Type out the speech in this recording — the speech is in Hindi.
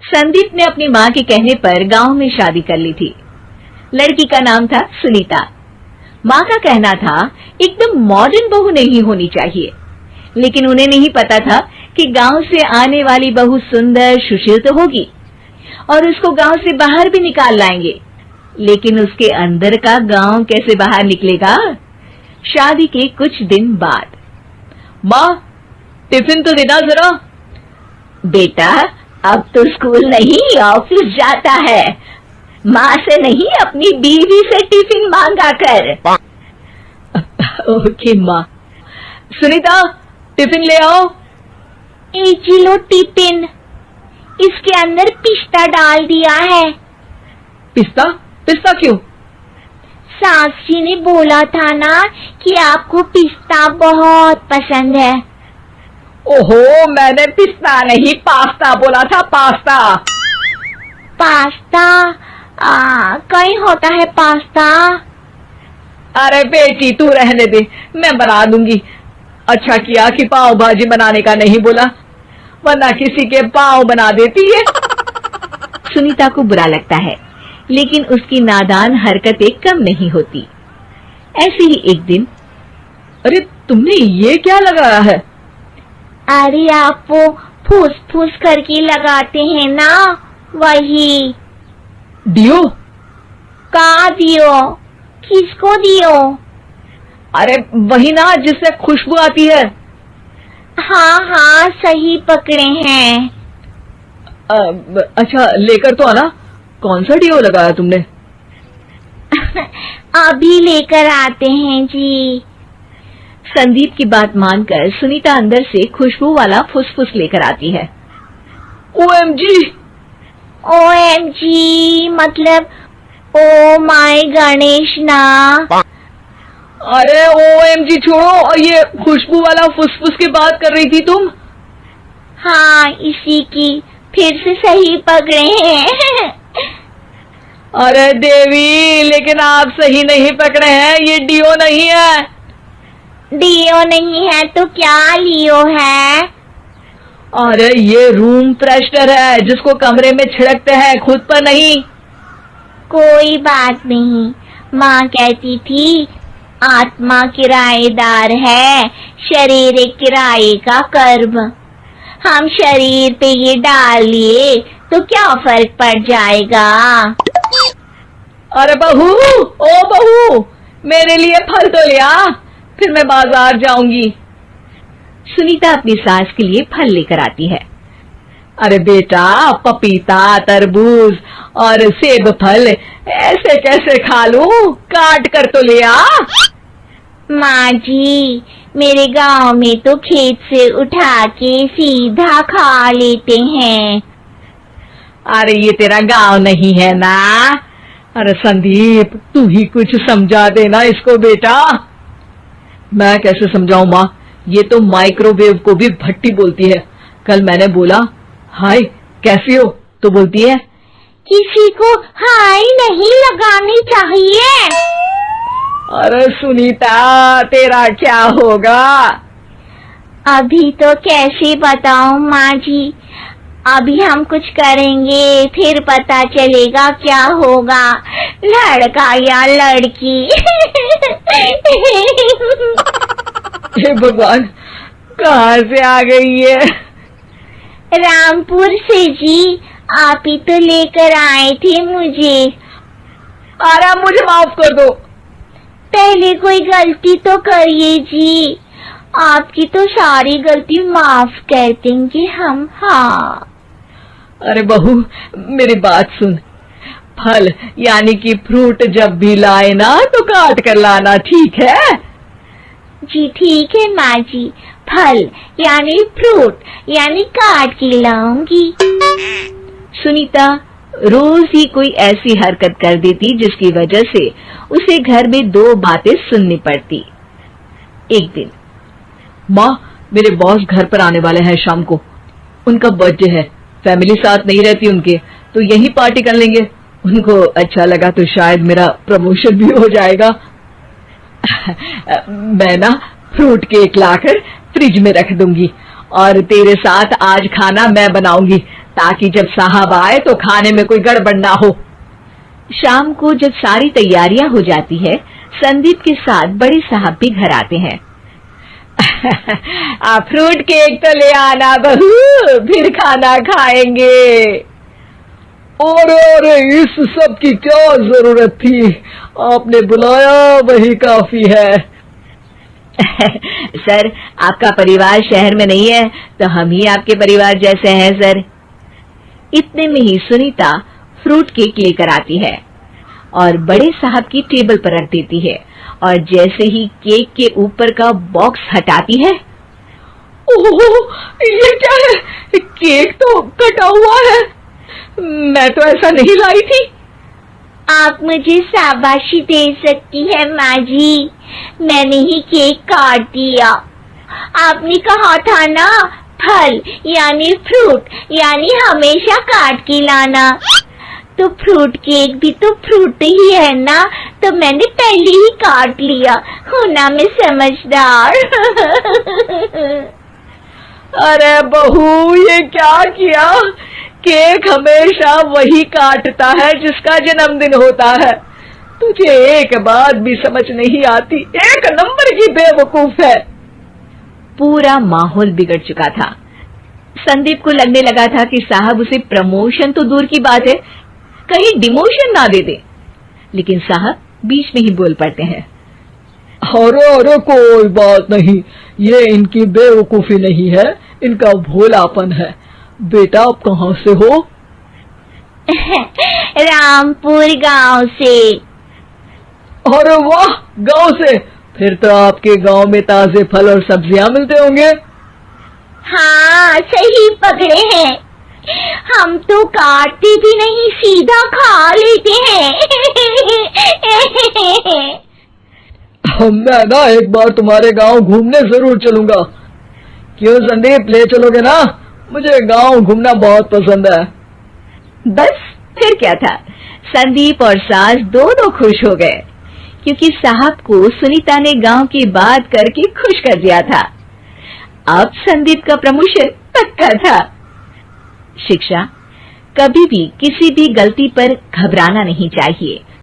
संदीप ने अपनी माँ के कहने पर गांव में शादी कर ली थी। लड़की का नाम था सुनीता। माँ का कहना था एकदम मॉडर्न बहू नहीं होनी चाहिए, लेकिन उन्हें नहीं पता था कि गांव से आने वाली बहू सुंदर सुशील तो होगी और उसको गांव से बाहर भी निकाल लाएंगे, लेकिन उसके अंदर का गांव कैसे बाहर निकलेगा। शादी के कुछ दिन बाद, माँ टिफिन तो देना जरा। बेटा अब तो स्कूल नहीं ऑफिस जाता है, माँ से नहीं अपनी बीवी से टिफिन मांगा कर। ओके माँ। सुनीता टिफिन ले आओ। एक किलो टिफिन, इसके अंदर पिस्ता डाल दिया है। पिस्ता? पिस्ता क्यों? सास जी ने बोला था ना कि आपको पिस्ता बहुत पसंद है। ओहो, मैंने पिस्ता नहीं पास्ता बोला था, पास्ता। पास्ता? कहीं होता है पास्ता? अरे बेटी तू रहने दे, मैं बना दूंगी। अच्छा किया कि पाव भाजी बनाने का नहीं बोला, वरना किसी के पाव बना देती है। सुनीता को बुरा लगता है, लेकिन उसकी नादान हरकतें कम नहीं होती। ऐसे ही एक दिन, अरे तुमने ये क्या लगाया है? अरे आप वो फूस फूस करके लगाते हैं ना, वही। डियो? कहाँ दियो? किसको दियो? अरे वही ना जिससे खुशबू आती है। हाँ हाँ सही पकड़े हैं। अच्छा लेकर तो आना। कौन सा डियो लगाया तुमने? अभी लेकर आते हैं जी। संदीप की बात मानकर सुनीता अंदर से खुशबू वाला फुसफुस लेकर आती है। OMG! OMG मतलब ओ माय गणेश ना। अरे OMG छोड़ो, और ये खुशबू वाला फुसफुस की बात कर रही थी तुम? हाँ इसी की, फिर से सही पकड़े हैं। अरे देवी, लेकिन आप सही नहीं पकड़े हैं, ये डियो नहीं है। डियो नहीं है तो क्या लियो है? अरे ये रूम फ्रेशनर है, जिसको कमरे में छिड़कते हैं, खुद पर नहीं। कोई बात नहीं, माँ कहती थी आत्मा किराएदार है, शरीर एक किराए का कर्म। हम शरीर पे ये डाल लिए तो क्या फर्क पड़ जाएगा। अरे बहू, ओ बहू, मेरे लिए फल तो लिया, फिर मैं बाजार जाऊंगी। सुनीता अपनी सास के लिए फल लेकर आती है। अरे बेटा, पपीता, तरबूज और सेब फल ऐसे कैसे खा लूं, काट कर तो ले आ। माँ जी, मेरे गांव में तो खेत से उठा के सीधा खा लेते हैं। अरे ये तेरा गांव नहीं है ना। अरे संदीप, तू ही कुछ समझा देना इसको बेटा। मैं कैसे समझाऊं माँ, ये तो माइक्रोवेव को भी भट्टी बोलती है। कल मैंने बोला हाय कैसी हो, तो बोलती है किसी को हाय नहीं लगानी चाहिए। अरे सुनीता, तेरा क्या होगा? अभी तो कैसे बताऊं माँ जी, अभी हम कुछ करेंगे फिर पता चलेगा क्या होगा, लड़का या लड़की। हे भगवान, कहाँ से आ गई है? रामपुर से जी, आप ही तो लेकर आए थे मुझे। अरे मुझे माफ कर दो। पहले कोई गलती तो करिए जी, आपकी तो सारी गलती माफ कर देंगे हम। हाँ अरे बहू, मेरी बात सुन, फल यानी कि फ्रूट जब भी लाए ना तो काट कर लाना, ठीक है? जी ठीक है माँ जी, फल यानी फ्रूट यानी काट के लाऊंगी। सुनीता रोज ही कोई ऐसी हरकत कर देती जिसकी वजह से उसे घर में दो बातें सुननी पड़ती। एक दिन, माँ मेरे बॉस घर पर आने वाले हैं शाम को, उनका बर्थडे है, फैमिली साथ नहीं रहती उनके, तो यही पार्टी कर लेंगे। उनको अच्छा लगा तो शायद मेरा प्रमोशन भी हो जाएगा। मैं ना फ्रूट केक लाकर फ्रिज में रख दूंगी और तेरे साथ आज खाना मैं बनाऊंगी, ताकि जब साहब आए तो खाने में कोई गड़बड़ ना हो। शाम को जब सारी तैयारियां हो जाती है, संदीप के साथ बड़े साहब भी घर आते हैं। फ्रूट केक तो ले आना बहू, फिर खाना खाएंगे। अरे इस सब की क्या जरूरत थी, आपने बुलाया वही काफी है। सर, आपका परिवार शहर में नहीं है तो हम ही आपके परिवार जैसे हैं सर। इतने में ही सुनीता फ्रूट केक लेकर आती है और बड़े साहब की टेबल पर रख देती है, और जैसे ही केक के ऊपर का बॉक्स हटाती है, ओह, ये क्या है? केक तो कटा हुआ है। मैं तो ऐसा नहीं लाई थी। आप मुझे शाबाशी दे सकती है माँ जी, मैंने ही केक काट दिया। आपने कहा था ना, फल यानी फ्रूट यानी हमेशा काट के लाना, तो फ्रूट केक भी तो फ्रूट ही है ना, तो मैंने पहले ही काट लिया। होना मैं समझदार। अरे बहू, ये क्या किया? केक हमेशा वही काटता है जिसका जन्मदिन होता है। तुझे एक बात भी समझ नहीं आती, एक नंबर की बेवकूफ है। पूरा माहौल बिगड़ चुका था। संदीप को लगने लगा था कि साहब उसे प्रमोशन तो दूर की बात है, कहीं डिमोशन ना दे दे, लेकिन साहब बीच में ही बोल पड़ते हैं। अरे कोई बात नहीं, ये इनकी बेवकूफी नहीं है, इनका भोलापन है। बेटा आप कहाँ से हो? रामपुर गांव से। अरे वाह, गांव से, फिर तो आपके गांव में ताजे फल और सब्जियां मिलते होंगे। हाँ, सही पकड़े हैं, हम तो काटते भी नहीं, सीधा खा लेते हैं। मैं ना एक बार तुम्हारे गांव घूमने जरूर चलूंगा। क्यों संदीप, ले चलोगे ना? मुझे गांव घूमना बहुत पसंद है। बस फिर क्या था, संदीप और सास दोनों खुश हो गए, क्योंकि साहब को सुनीता ने गांव की बात करके खुश कर दिया था। अब संदीप का प्रमोशन पक्का था। शिक्षा, कभी भी किसी भी गलती पर घबराना नहीं चाहिए।